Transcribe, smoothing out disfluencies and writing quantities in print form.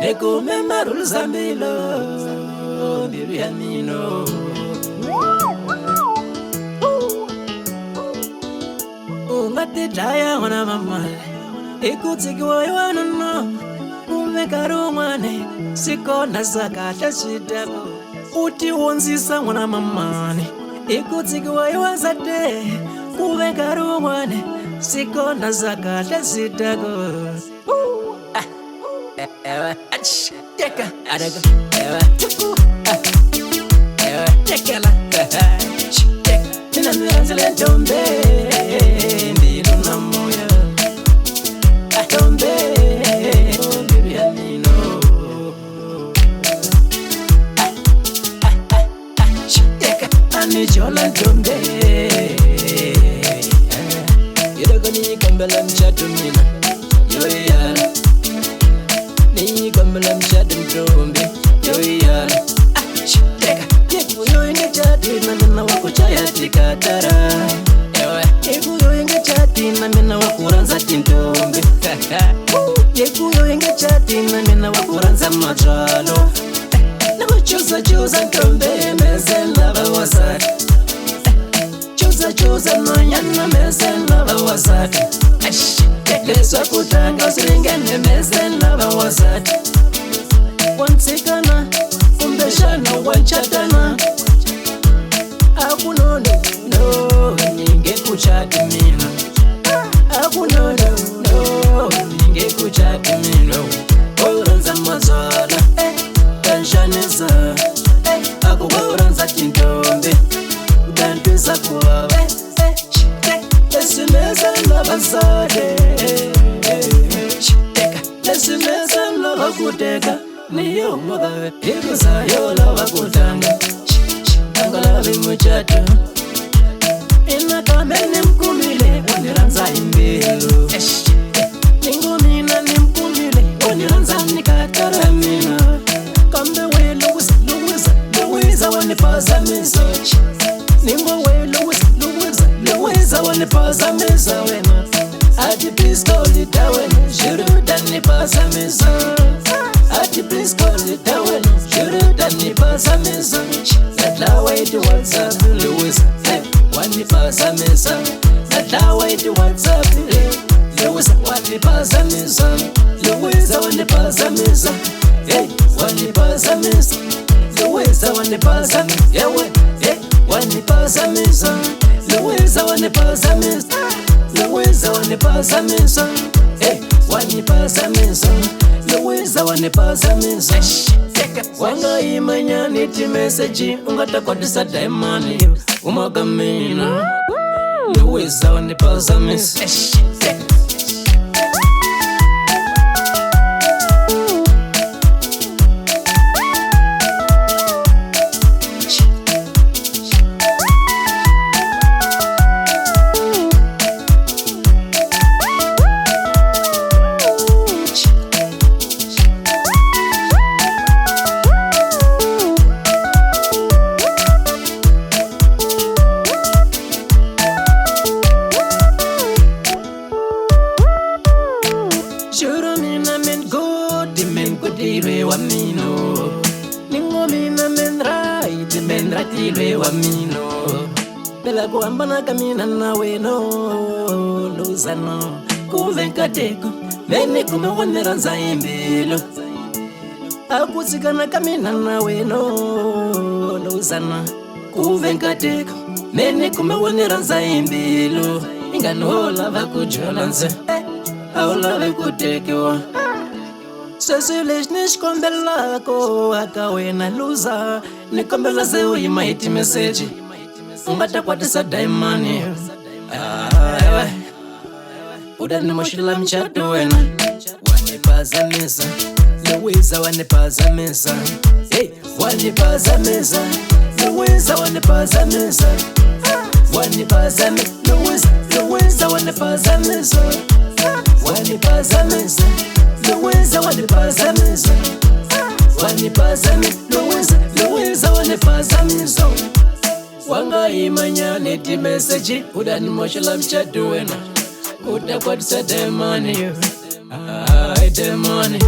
Eko memarul zambilo bibiamino Ungate daya wana mama Eko tikiwa iwana no Umekarumane Siko nasaka tashidako Uti wonzisa wana mamane Eko tikiwa iwazate Umekarumane Siko nasaka tashidako Teka, araga, teka la, mina miranzele dombe, mino na moya, dombe, baby amino, teka, anijola dombe, yedogani kambela mchatu mina, yoyara. Kambala mshadum tombe yoyala teka yebuyo inge chati na mina wakuchaya tikatara yebuyo inge chati na mina wakuranza tintombe yebuyo inge chati na mina wakuranza majalo Choza ntombe mezela bawasati Choza nonyana mezela bawasati Leswa kutanga usilingene mezela bawasati Wansikana umbeshana wanchatana Akunono no ninge kuchati mina Akunono no ninge kuchati mina Oranza mazala Kanshaneza Akuboranza tintombe Udantweza kuwa Lesimeza nabazade Lesimeza nabakuteka Niyo mwaga Ikusa yola wakutanga Angalabi muchato Inakamene mkumile Waniranza imbilo Ningumina ni mkumile Waniranza nikataramina Kambe we Louisa Phazamisa Ningo we Louisa Phazamisa wena Ati pistoli tawena Jurudan Phazamisa Ati pistoli tawena Jurudan Phazamisa Natla waiti WhatsApp Louisa Wani Phazamisa Natla waiti WhatsApp Louisa Wani Phazamisa Louisa Wani Phazamisa Wani Phazamisa Louisa Wani Phazamisa Yewe Wani Phazamisa Louisa Wani Phazamisa Louisa Wani Phazamisa Wani Phazamisa Louisa Wani Phazamisa Wanga imanya niti message Ungatakodisa daimani Umagamina Louisa Wani Phazamisa Dilwe wa mino Ningo mina men right Men ratilwe wa mino Bela kuambana kamina na weno Luzano Kuvenkateko Mene kumewaniranza imbilo Akusikana kamina na weno Luzano Kuvenkateko Mene kumewaniranza imbilo Inganola vakujolanze Aula vekutekewa Sesilesh nishkombela ko akawena luza Nikombela zeu imaiti message Ungata kwatisa daimani Udani moshila mchato wena Wani Phazamisa Louisa Wani Phazamisa Wani Phazamisa Louisa Wani Phazamisa Wani Phazamisa Louisa Wani Phazamisa Wani Phazamisa Louisa Wani Phazamisa Wani Phazamisa Louisa Wani Phazamisa Wanga imanya neti message udani MHLAVE chat wena. Uda kwatisa demani yo. Demani.